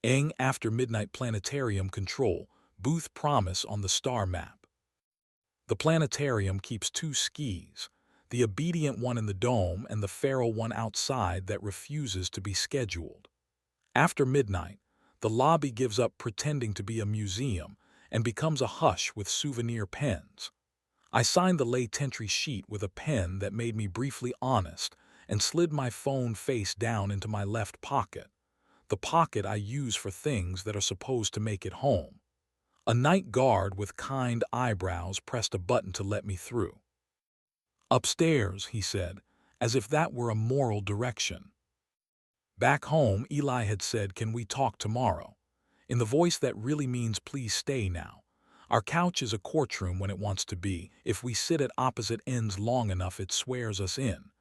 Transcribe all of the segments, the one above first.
Eng after midnight planetarium control, booth promise on the star map. The planetarium keeps two skis, the obedient one in the dome and the feral one outside that refuses to be scheduled. After midnight, the lobby gives up pretending to be a museum and becomes a hush with souvenir pens. I signed the late entry sheet with a pen that made me briefly honest and slid my phone face down into my left pocket, the pocket I use for things that are supposed to make it home. A night guard with kind eyebrows pressed a button to let me through. "Upstairs," he said, as if that were a moral direction. Back home, Eli had said, "Can we talk tomorrow?" in the voice that really means please stay now. Our couch is a courtroom when it wants to be. If we sit at opposite ends long enough, it swears us in.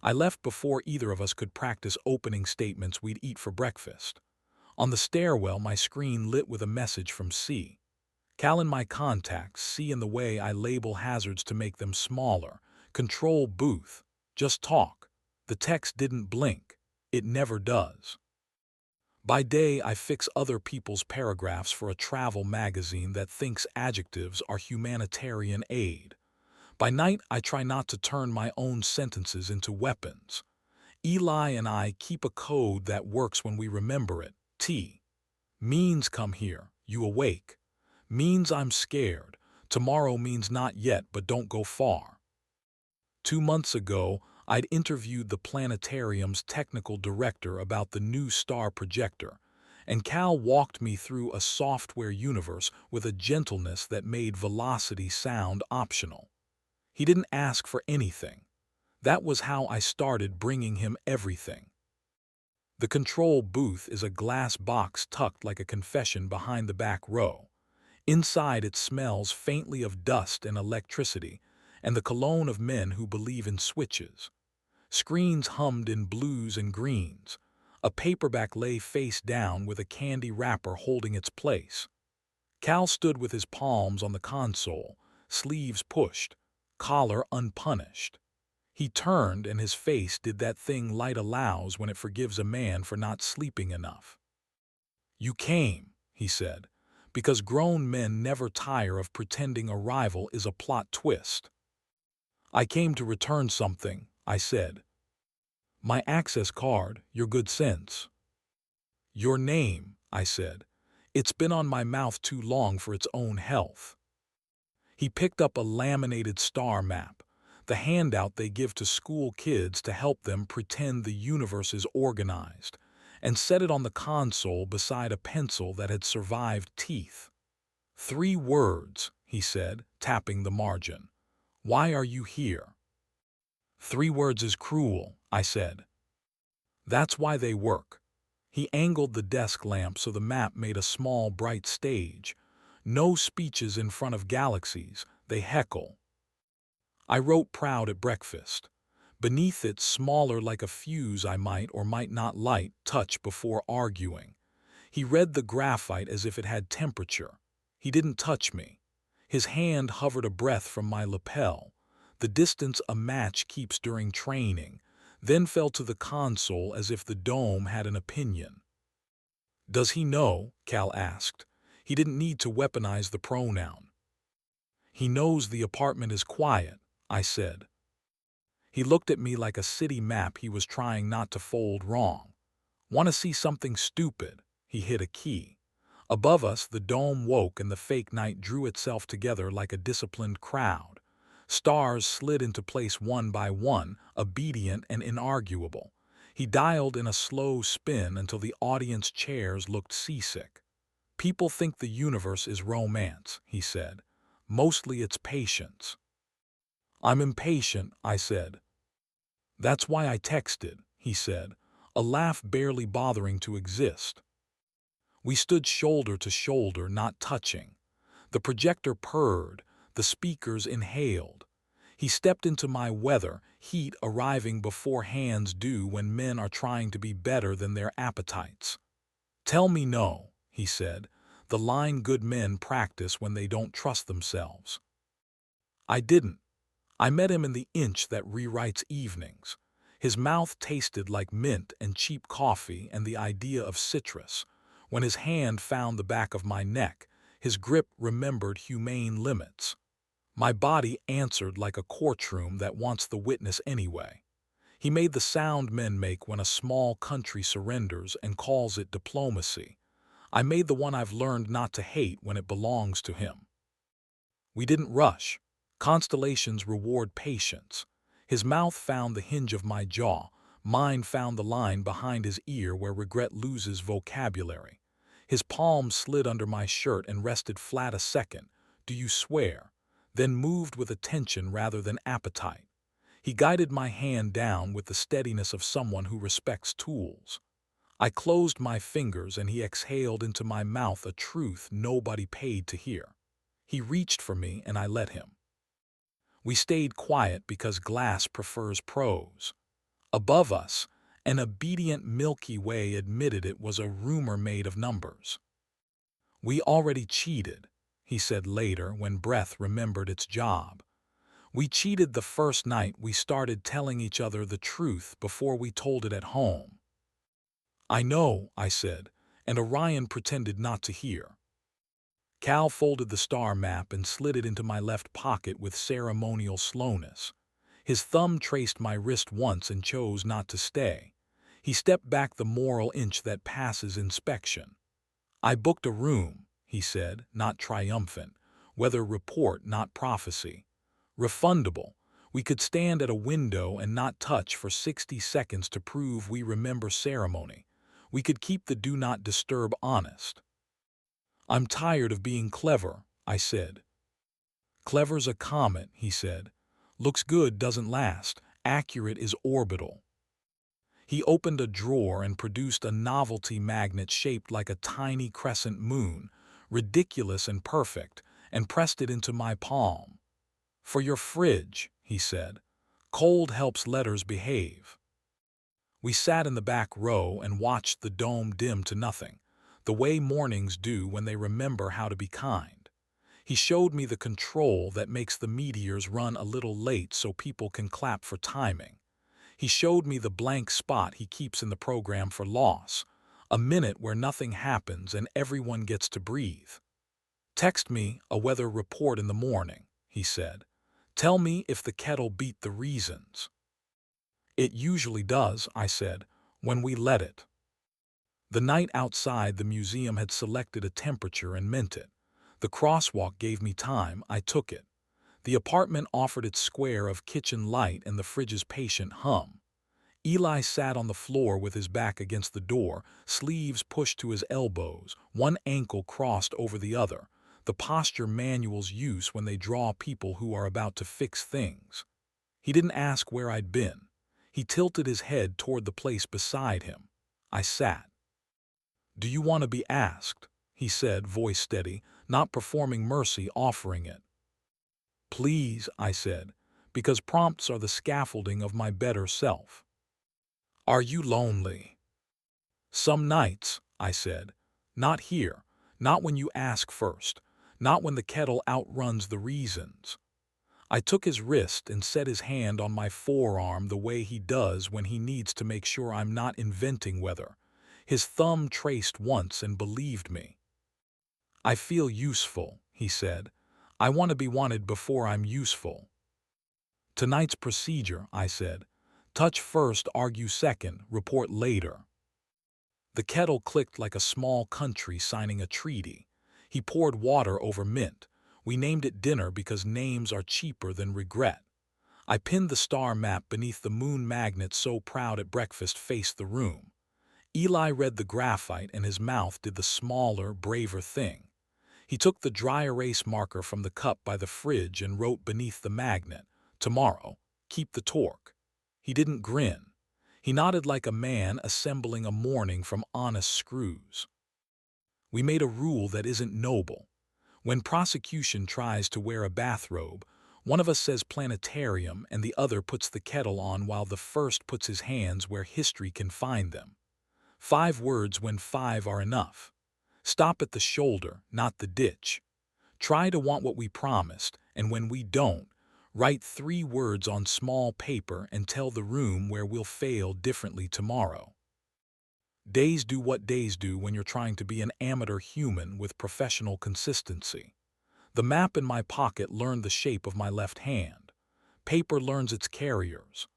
I left before either of us could practice opening statements we'd eat for breakfast. On the stairwell, my screen lit with a message from C. Cal in my contacts, C in the way I label hazards to make them smaller. Control booth. Just talk. The text didn't blink. It never does. By day, I fix other people's paragraphs for a travel magazine that thinks adjectives are humanitarian aid. By night, I try not to turn my own sentences into weapons. Eli and I keep a code that works when we remember it. T. Means come here, you awake. Means I'm scared. Tomorrow means not yet, but don't go far. 2 months ago, I'd interviewed the planetarium's technical director about the new star projector, and Cal walked me through a software universe with a gentleness that made velocity sound optional. He didn't ask for anything. That was how I started bringing him everything. The control booth is a glass box tucked like a confession behind the back row. Inside it smells faintly of dust and electricity, and the cologne of men who believe in switches. Screens hummed in blues and greens. A paperback lay face down with a candy wrapper holding its place. Cal stood with his palms on the console, sleeves pushed, collar unpunished. He turned and his face did that thing light allows when it forgives a man for not sleeping enough. "You came," he said, "because grown men never tire of pretending a rival is a plot twist." "I came to return something," I said. "My access card, your good sense." "Your name," I said. "It's been on my mouth too long for its own health." He picked up a laminated star map, the handout they give to school kids to help them pretend the universe is organized, and set it on the console beside a pencil that had survived teeth. "3 words," he said, tapping the margin. "Why are you here?" "3 words is cruel," I said. "That's why they work." He angled the desk lamp so the map made a small, bright stage. "No speeches in front of galaxies, they heckle." I wrote proud at breakfast. Beneath it, smaller like a fuse I might or might not light, touch before arguing. He read the graphite as if it had temperature. He didn't touch me. His hand hovered a breath from my lapel, the distance a match keeps during training, then fell to the console as if the dome had an opinion. "Does he know?" Cal asked. He didn't need to weaponize the pronoun. "He knows the apartment is quiet," I said. He looked at me like a city map he was trying not to fold wrong. "Want to see something stupid?" He hit a key. Above us, the dome woke and the fake night drew itself together like a disciplined crowd. Stars slid into place one by one, obedient and inarguable. He dialed in a slow spin until the audience chairs looked seasick. "People think the universe is romance," he said. "Mostly it's patience." "I'm impatient," I said. "That's why I texted," he said, a laugh barely bothering to exist. We stood shoulder to shoulder, not touching. The projector purred, the speakers inhaled. He stepped into my weather, heat arriving before hands do when men are trying to be better than their appetites. "Tell me no," he said, the line good men practice when they don't trust themselves. I didn't. I met him in the inch that rewrites evenings. His mouth tasted like mint and cheap coffee and the idea of citrus. When his hand found the back of my neck, his grip remembered humane limits. My body answered like a courtroom that wants the witness anyway. He made the sound men make when a small country surrenders and calls it diplomacy. I made the one I've learned not to hate when it belongs to him. We didn't rush. Constellations reward patience. His mouth found the hinge of my jaw. Mine found the line behind his ear where regret loses vocabulary. His palm slid under my shirt and rested flat a second. "Do you swear?" Then moved with attention rather than appetite. He guided my hand down with the steadiness of someone who respects tools. I closed my fingers and he exhaled into my mouth a truth nobody paid to hear. He reached for me and I let him. We stayed quiet because glass prefers prose. Above us, an obedient Milky Way admitted it was a rumor made of numbers. "We already cheated," he said later when breath remembered its job. "We cheated the first night we started telling each other the truth before we told it at home." "I know," I said, and Orion pretended not to hear. Cal folded the star map and slid it into my left pocket with ceremonial slowness. His thumb traced my wrist once and chose not to stay. He stepped back the moral inch that passes inspection. "I booked a room," he said, not triumphant. "Weather report, not prophecy. Refundable. We could stand at a window and not touch for 60 seconds to prove we remember ceremony. We could keep the do not disturb honest." "I'm tired of being clever," I said. "Clever's a comet," he said. "Looks good doesn't last. Accurate is orbital." He opened a drawer and produced a novelty magnet shaped like a tiny crescent moon, ridiculous and perfect, and pressed it into my palm. "For your fridge," he said. "Cold helps letters behave." We sat in the back row and watched the dome dim to nothing, the way mornings do when they remember how to be kind. He showed me the control that makes the meteors run a little late so people can clap for timing. He showed me the blank spot he keeps in the program for loss, a minute where nothing happens and everyone gets to breathe. "Text me a weather report in the morning," he said. "Tell me if the kettle beat the reasons." "It usually does," I said, "when we let it." The night outside the museum had selected a temperature and meant it. The crosswalk gave me time, I took it. The apartment offered its square of kitchen light and the fridge's patient hum. Eli sat on the floor with his back against the door, sleeves pushed to his elbows, one ankle crossed over the other, the posture manuals use when they draw people who are about to fix things. He didn't ask where I'd been. He tilted his head toward the place beside him. I sat. "Do you want to be asked?" he said, voice steady, not performing mercy, offering it. "Please," I said, because prompts are the scaffolding of my better self. "Are you lonely?" "Some nights," I said. "Not here. Not when you ask first. Not when the kettle outruns the reasons." I took his wrist and set his hand on my forearm the way he does when he needs to make sure I'm not inventing weather. His thumb traced once and believed me. "I feel useful," he said. "I want to be wanted before I'm useful." "Tonight's procedure," I said. "Touch first, argue second, report later." The kettle clicked like a small country signing a treaty. He poured water over mint. We named it dinner because names are cheaper than regret. I pinned the star map beneath the moon magnet so proud at breakfast faced the room. Eli read the graphite and his mouth did the smaller, braver thing. He took the dry erase marker from the cup by the fridge and wrote beneath the magnet, "Tomorrow, keep the torque." He didn't grin. He nodded like a man assembling a morning from honest screws. We made a rule that isn't noble. When prosecution tries to wear a bathrobe, one of us says planetarium and the other puts the kettle on while the first puts his hands where history can find them. 5 words when 5 are enough. Stop at the shoulder, not the ditch. Try to want what we promised, and when we don't, write 3 words on small paper and tell the room where we'll fail differently tomorrow. Days do what days do when you're trying to be an amateur human with professional consistency. The map in my pocket learned the shape of my left hand. Paper learns its carriers.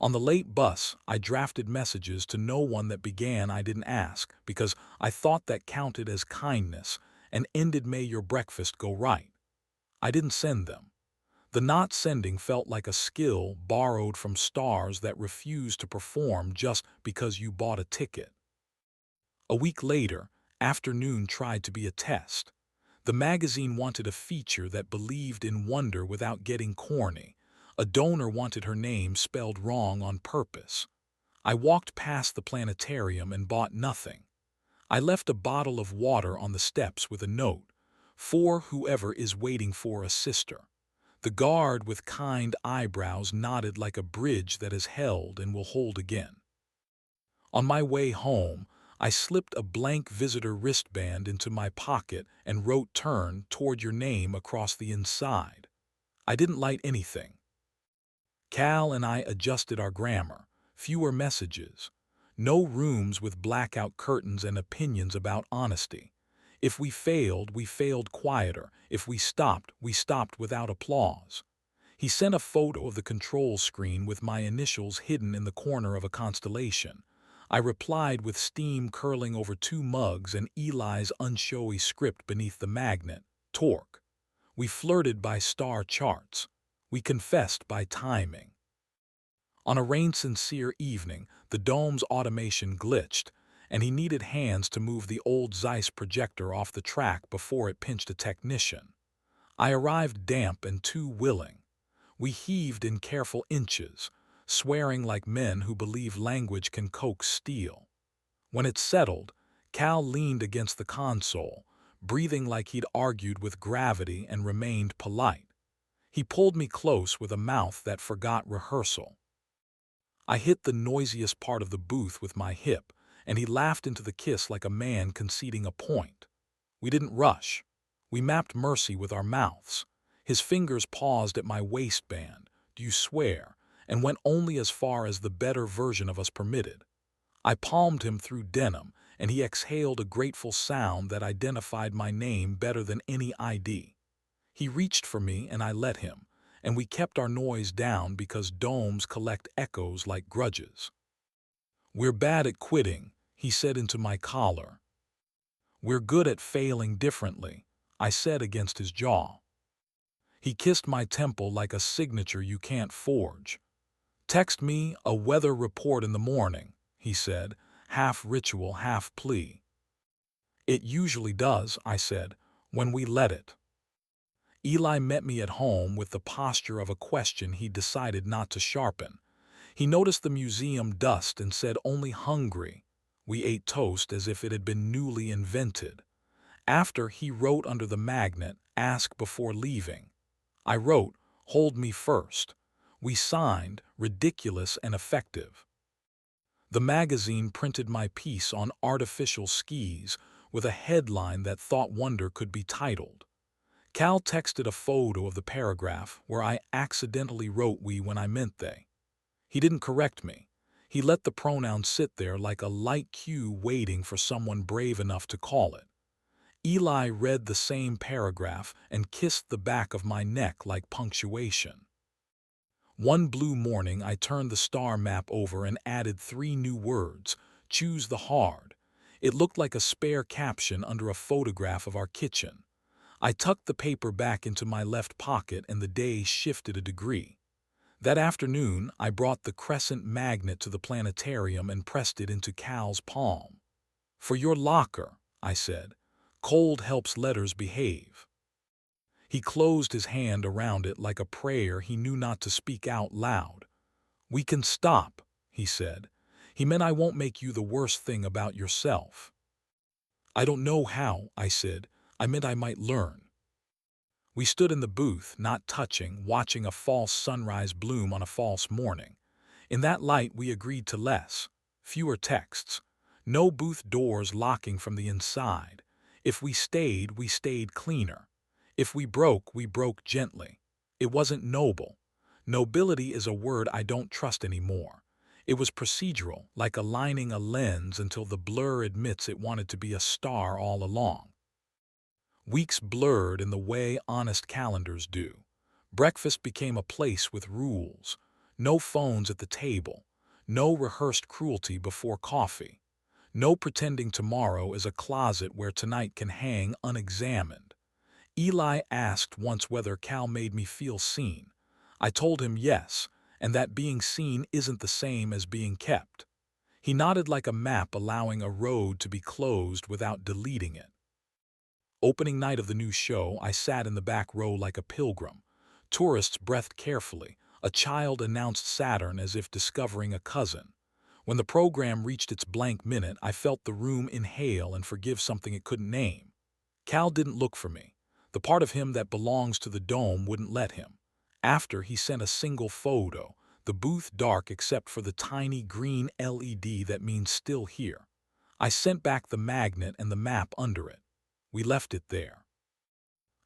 On the late bus, I drafted messages to no one that began "I didn't ask" because I thought that counted as kindness, and ended "May your breakfast go right." I didn't send them. The not sending felt like a skill borrowed from stars that refuse to perform just because you bought a ticket. A week later, Afternoon tried to be a test. The magazine wanted a feature that believed in wonder without getting corny. A donor wanted her name spelled wrong on purpose. I walked past the planetarium and bought nothing. I left a bottle of water on the steps with a note, "For whoever is waiting for a sister." The guard with kind eyebrows nodded like a bridge that has held and will hold again. On my way home, I slipped a blank visitor wristband into my pocket and wrote "Turn toward your name" across the inside. I didn't light anything. Cal and I adjusted our grammar. Fewer messages. No rooms with blackout curtains and opinions about honesty. If we failed quieter. If we stopped without applause. He sent a photo of the control screen with my initials hidden in the corner of a constellation. I replied with steam curling over 2 mugs and Eli's unshowy script beneath the magnet, "Torque." We flirted by star charts. We confessed by timing. On a rain-sincere evening, the dome's automation glitched, and he needed hands to move the old Zeiss projector off the track before it pinched a technician. I arrived damp and too willing. We heaved in careful inches, swearing like men who believe language can coax steel. When it settled, Cal leaned against the console, breathing like he'd argued with gravity and remained polite. He pulled me close with a mouth that forgot rehearsal. I hit the noisiest part of the booth with my hip, and he laughed into the kiss like a man conceding a point. We didn't rush. We mapped mercy with our mouths. His fingers paused at my waistband, "Do you swear?" and went only as far as the better version of us permitted. I palmed him through denim, and he exhaled a grateful sound that identified my name better than any ID. He reached for me and I let him, and we kept our noise down because domes collect echoes like grudges. "We're bad at quitting," he said into my collar. "We're good at failing differently," I said against his jaw. He kissed my temple like a signature you can't forge. "Text me a weather report in the morning," he said, half ritual, half plea. "It usually does," I said, "when we let it." Eli met me at home with the posture of a question he decided not to sharpen. He noticed the museum dust and said only "hungry." We ate toast as if it had been newly invented. After, he wrote under the magnet, "Ask before leaving." I wrote, "Hold me first." We signed, ridiculous and effective. The magazine printed my piece on artificial skis with a headline that thought wonder could be titled. Cal texted a photo of the paragraph where I accidentally wrote "we" when I meant "they." He didn't correct me. He let the pronoun sit there like a light cue waiting for someone brave enough to call it. Eli read the same paragraph and kissed the back of my neck like punctuation. One blue morning, I turned the star map over and added 3 new words: "Choose the hard." It looked like a spare caption under a photograph of our kitchen. I tucked the paper back into my left pocket and the day shifted a degree. That afternoon, I brought the crescent magnet to the planetarium and pressed it into Cal's palm. "For your locker," I said. "Cold helps letters behave." He closed his hand around it like a prayer he knew not to speak out loud. "We can stop," he said. He meant I won't make you the worst thing about yourself. "I don't know how," I said. "I meant I might learn." We stood in the booth, not touching, watching a false sunrise bloom on a false morning. In that light, we agreed to less. Fewer texts. No booth doors locking from the inside. If we stayed cleaner. If we broke gently. It wasn't noble. Nobility is a word I don't trust anymore. It was procedural, like aligning a lens until the blur admits it wanted to be a star all along. Weeks blurred in the way honest calendars do. Breakfast became a place with rules. No phones at the table. No rehearsed cruelty before coffee. No pretending tomorrow is a closet where tonight can hang unexamined. Eli asked once whether Cal made me feel seen. I told him yes, and that being seen isn't the same as being kept. He nodded like a map allowing a road to be closed without deleting it. Opening night of the new show, I sat in the back row like a pilgrim. Tourists breathed carefully. A child announced Saturn as if discovering a cousin. When the program reached its blank minute, I felt the room inhale and forgive something it couldn't name. Cal didn't look for me. The part of him that belongs to the dome wouldn't let him. After, he sent a single photo, the booth dark except for the tiny green LED that means still here. I sent back the magnet and the map under it. We left it there.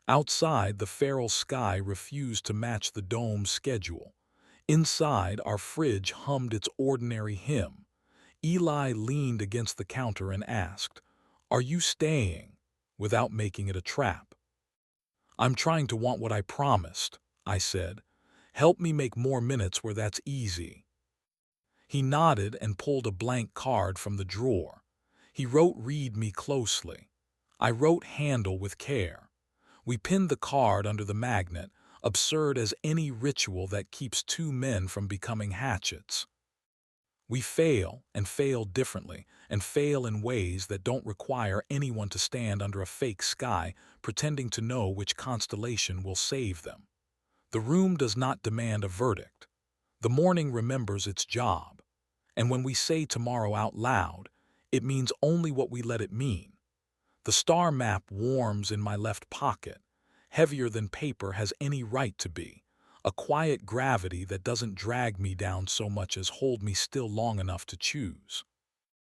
Outside, the feral sky refused to match the dome's schedule. Inside, our fridge hummed its ordinary hymn. Eli leaned against the counter and asked, "Are you staying?" without making it a trap. "I'm trying to want what I promised," I said. "Help me make more minutes where that's easy." He nodded and pulled a blank card from the drawer. He wrote "Read me closely." I wrote "Handle with care." We pinned the card under the magnet, absurd as any ritual that keeps two men from becoming hatchets. We fail, and fail differently, and fail in ways that don't require anyone to stand under a fake sky pretending to know which constellation will save them. The room does not demand a verdict. The morning remembers its job. And when we say tomorrow out loud, it means only what we let it mean. The star map warms in my left pocket, heavier than paper has any right to be, a quiet gravity that doesn't drag me down so much as hold me still long enough to choose.